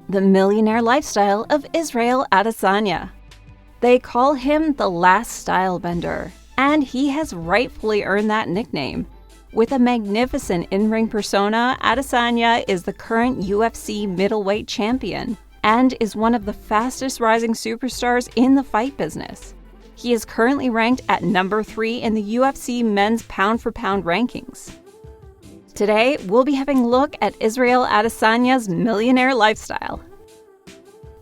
the millionaire lifestyle of Israel Adesanya. They call him the last stylebender, and he has rightfully earned that nickname. With a magnificent in-ring persona, Adesanya is the current UFC middleweight champion and is one of the fastest rising superstars in the fight business. He is currently ranked at number 3 in the UFC men's pound-for-pound rankings. Today, we'll be having a look at Israel Adesanya's millionaire lifestyle.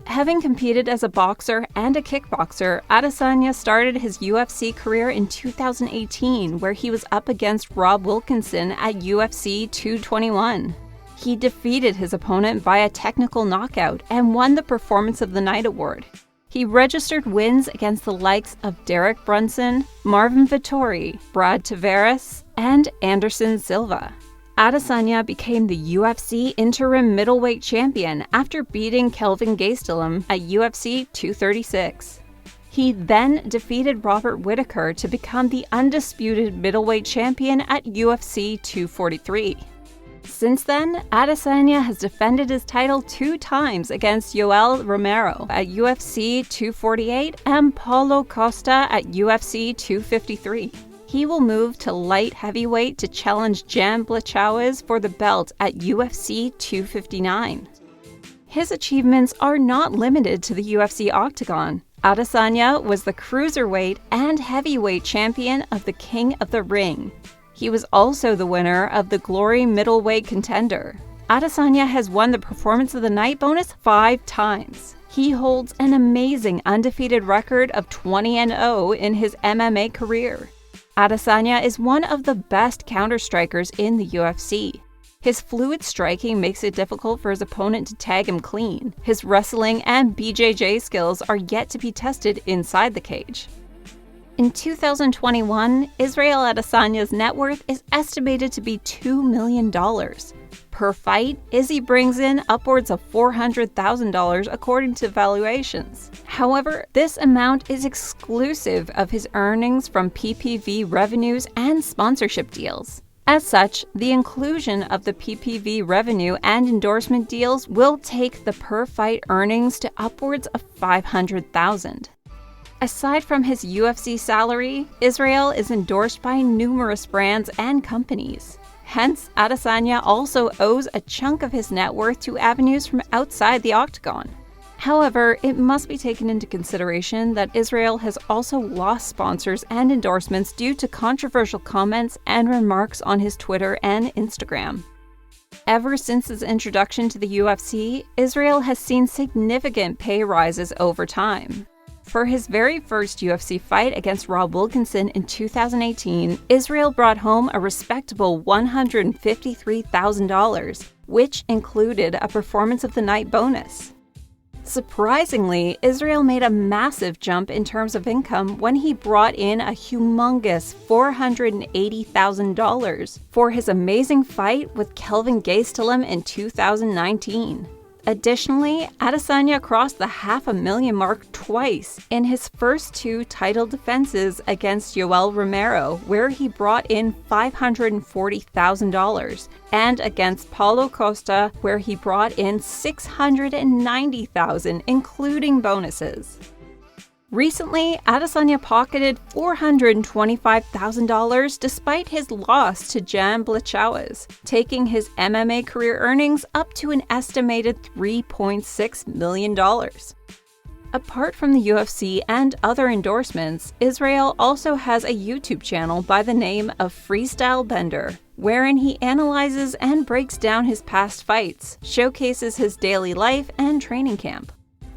Having competed as a boxer and a kickboxer, Adesanya started his UFC career in 2018, where he was up against Rob Wilkinson at UFC 221. He defeated his opponent via technical knockout and won the Performance of the Night award. He registered wins against the likes of Derek Brunson, Marvin Vettori, Brad Tavares, and Anderson Silva. Adesanya became the UFC interim middleweight champion after beating Kelvin Gastelum at UFC 236. He then defeated Robert Whittaker to become the undisputed middleweight champion at UFC 243. Since then, Adesanya has defended his title 2 times against Yoel Romero at UFC 248 and Paulo Costa at UFC 253. He will move to light heavyweight to challenge Jan Blachowicz for the belt at UFC 259. His achievements are not limited to the UFC octagon. Adesanya was the cruiserweight and heavyweight champion of the King of the Ring. He was also the winner of the Glory middleweight contender. Adesanya has won the Performance of the Night bonus 5 times. He holds an amazing undefeated record of 20-0 in his MMA career. Adesanya is one of the best counter-strikers in the UFC. His fluid striking makes it difficult for his opponent to tag him clean. His wrestling and BJJ skills are yet to be tested inside the cage. In 2021, Israel Adesanya's net worth is estimated to be $2 million. Per fight, Izzy brings in upwards of $400,000 according to valuations. However, this amount is exclusive of his earnings from PPV revenues and sponsorship deals. As such, the inclusion of the PPV revenue and endorsement deals will take the per-fight earnings to upwards of $500,000. Aside from his UFC salary, Israel is endorsed by numerous brands and companies. Hence, Adesanya also owes a chunk of his net worth to avenues from outside the octagon. However, it must be taken into consideration that Israel has also lost sponsors and endorsements due to controversial comments and remarks on his Twitter and Instagram. Ever since his introduction to the UFC, Israel has seen significant pay rises over time. For his very first UFC fight against Rob Wilkinson in 2018, Israel brought home a respectable $153,000, which included a Performance of the Night bonus. Surprisingly, Israel made a massive jump in terms of income when he brought in a humongous $480,000 for his amazing fight with Kelvin Gastelum in 2019. Additionally, Adesanya crossed the $500,000 mark twice in his first 2 title defenses against Yoel Romero, where he brought in $540,000, and against Paulo Costa, where he brought in $690,000, including bonuses. Recently, Adesanya pocketed $425,000 despite his loss to Jan Blachowicz, taking his MMA career earnings up to an estimated $3.6 million. Apart from the UFC and other endorsements, Israel also has a YouTube channel by the name of Freestyle Bender, wherein he analyzes and breaks down his past fights, showcases his daily life and training camp.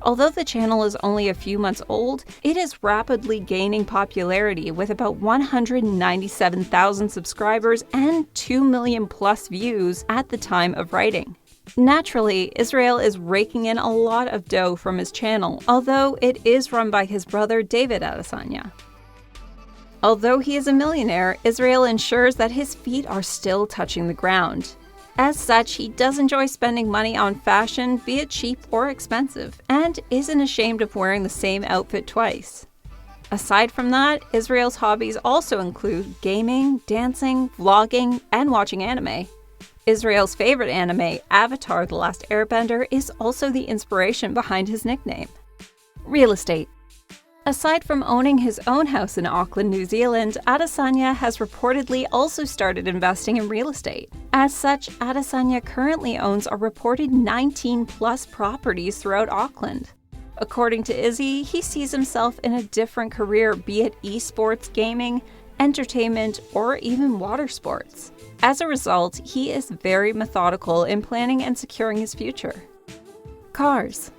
Although the channel is only a few months old, it is rapidly gaining popularity with about 197,000 subscribers and 2 million plus views at the time of writing. Naturally, Israel is raking in a lot of dough from his channel, although it is run by his brother David Adesanya. Although he is a millionaire, Israel ensures that his feet are still touching the ground. As such, he does enjoy spending money on fashion, be it cheap or expensive, and isn't ashamed of wearing the same outfit twice. Aside from that, Israel's hobbies also include gaming, dancing, vlogging, and watching anime. Israel's favorite anime, Avatar: The Last Airbender, is also the inspiration behind his nickname. Real estate. Aside from owning his own house in Auckland, New Zealand, Adesanya has reportedly also started investing in real estate. As such, Adesanya currently owns a reported 19+ properties throughout Auckland. According to Izzy, he sees himself in a different career, be it esports, gaming, entertainment, or even water sports. As a result, he is very methodical in planning and securing his future. Cars.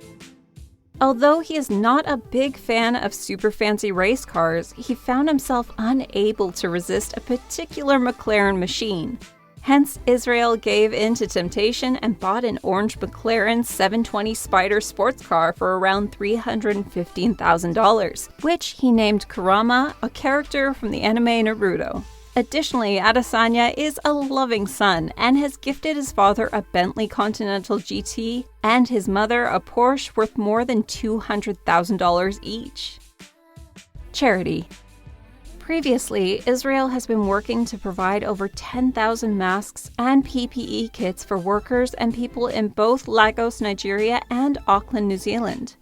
Although he is not a big fan of super fancy race cars, he found himself unable to resist a particular McLaren machine. Hence, Israel gave in to temptation and bought an orange McLaren 720 Spider sports car for around $315,000, which he named Kurama, a character from the anime Naruto. Additionally, Adesanya is a loving son and has gifted his father a Bentley Continental GT and his mother a Porsche worth more than $200,000 each. Charity. Previously, Israel has been working to provide over 10,000 masks and PPE kits for workers and people in both Lagos, Nigeria and Auckland, New Zealand.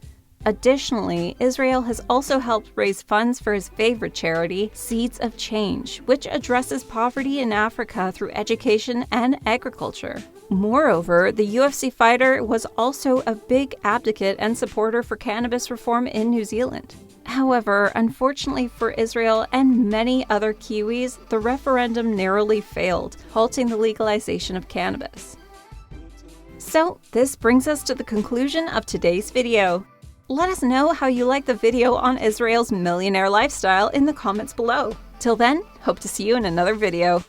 Additionally, Israel has also helped raise funds for his favorite charity, Seeds of Change, which addresses poverty in Africa through education and agriculture. Moreover, the UFC fighter was also a big advocate and supporter for cannabis reform in New Zealand. However, unfortunately for Israel and many other Kiwis, the referendum narrowly failed, halting the legalization of cannabis. So, this brings us to the conclusion of today's video. Let us know how you like the video on Israel's millionaire lifestyle in the comments below. Till then, hope to see you in another video.